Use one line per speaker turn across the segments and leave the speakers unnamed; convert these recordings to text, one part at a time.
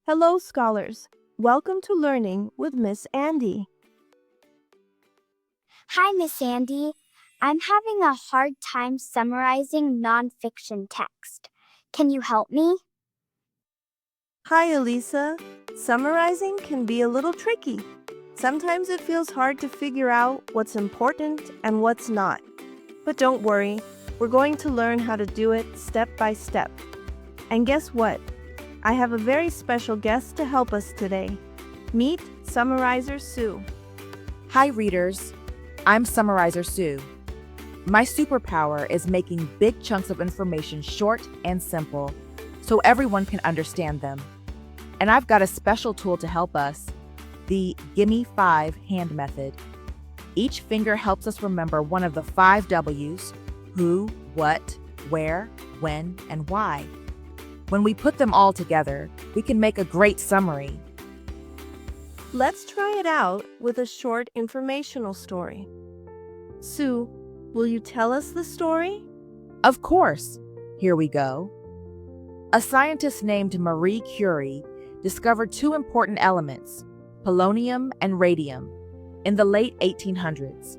Hello, scholars. Welcome to Learning with Miss Andy.
Hi, Miss Andy. I'm having a hard time summarizing nonfiction text. Can you help me?
Hi, Elisa. Summarizing can be a little tricky. Sometimes it feels hard to figure out what's important and what's not. But don't worry, we're going to learn how to do it step by step. And guess what? I have a very special guest to help us today. Meet Summarizer Sue.
Hi, readers. I'm Summarizer Sue. My superpower is making big chunks of information short and simple so everyone can understand them. And I've got a special tool to help us, the Gimmie 5 hand method. Each finger helps us remember one of the 5 W's: who, what, where, when, and why. When we put them all together, we can make a great summary.
Let's try it out with a short informational story. Sue, will you tell us the story?
Of course. Here we go. A scientist named Marie Curie discovered 2 important elements, polonium and radium, in the late 1800s.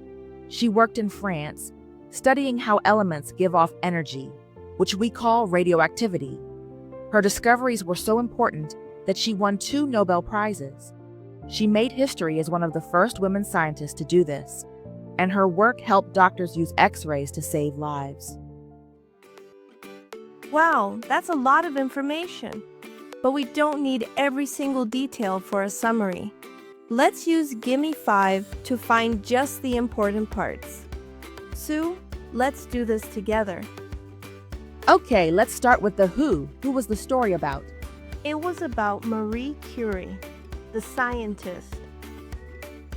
She worked in France, studying how elements give off energy, which we call radioactivity. Her discoveries were so important that she won 2 Nobel Prizes. She made history as one of the first women scientists to do this, and her work helped doctors use X-rays to save lives.
Wow, that's a lot of information. But we don't need every single detail for a summary. Let's use Gimmie 5 to find just the important parts. Sue, let's do this together.
Okay, let's start with the who. Who was the story about?
It was about Marie Curie, the scientist.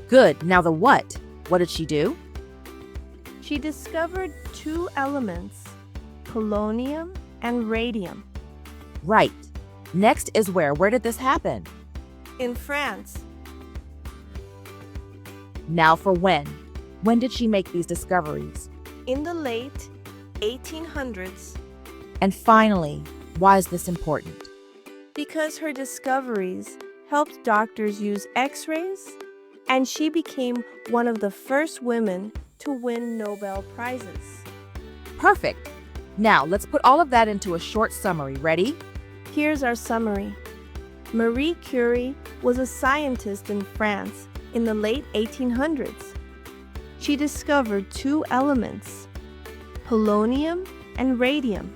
Good. Now the what. What did she do?
She discovered 2 elements, polonium and radium.
Right. Next is where. Where did this happen?
In France.
Now for when. When did she make these discoveries?
In the late 1800s.
And finally, why is this important?
Because her discoveries helped doctors use X-rays, and she became one of the first women to win Nobel Prizes.
Perfect. Now let's put all of that into a short summary. Ready?
Here's our summary. Marie Curie was a scientist in France in the late 1800s. She discovered 2 elements, polonium and radium.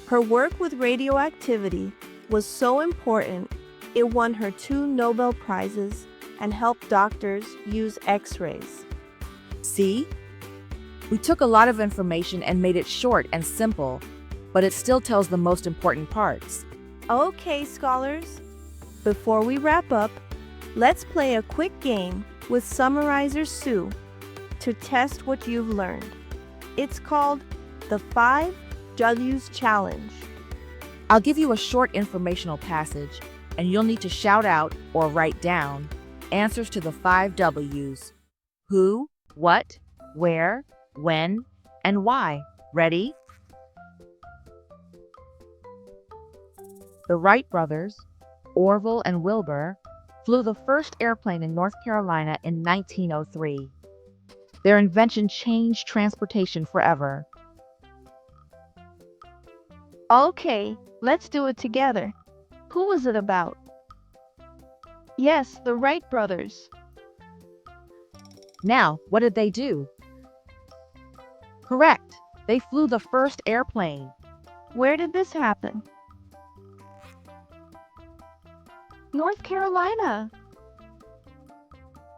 Her work with radioactivity was so important, it won her 2 Nobel Prizes and helped doctors use X-rays.
See? We took a lot of information and made it short and simple, but it still tells the most important parts.
Okay, scholars. Before we wrap up, let's play a quick game with Summarizer Sue to test what you've learned. It's called the 5 W's Challenge.
I'll give you a short informational passage, and you'll need to shout out or write down answers to the 5 W's: who, what, where, when, and why. Ready? The Wright brothers, Orville and Wilbur, flew the first airplane in North Carolina in 1903. Their invention changed transportation forever.
Okay, let's do it together. Who was it about? Yes, the Wright brothers.
Now, what did they do? Correct. They flew the first airplane.
Where did this happen? North Carolina.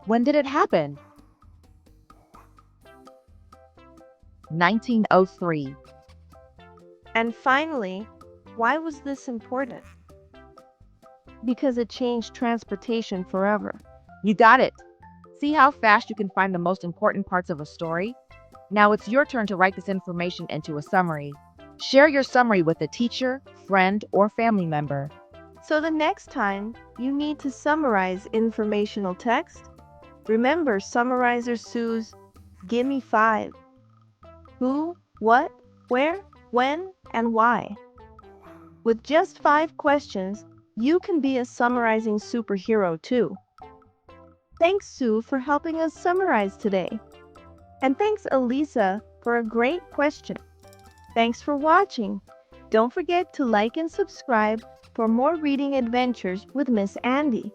When did it happen? 1903.
And finally, why was this important? Because it changed transportation forever.
You got it. See how fast you can find the most important parts of a story? Now it's your turn to write this information into a summary. Share your summary with a teacher, friend, or family member.
So the next time you need to summarize informational text, remember Summarizer Sue's Gimmie 5. Who, what, where, when, and why. With just 5 questions, You can be a summarizing superhero too. Thanks, Sue, for helping us summarize today. And thanks, Elisa, for a great question. Thanks for watching. Don't forget to like and subscribe for more reading adventures with Miss Andy.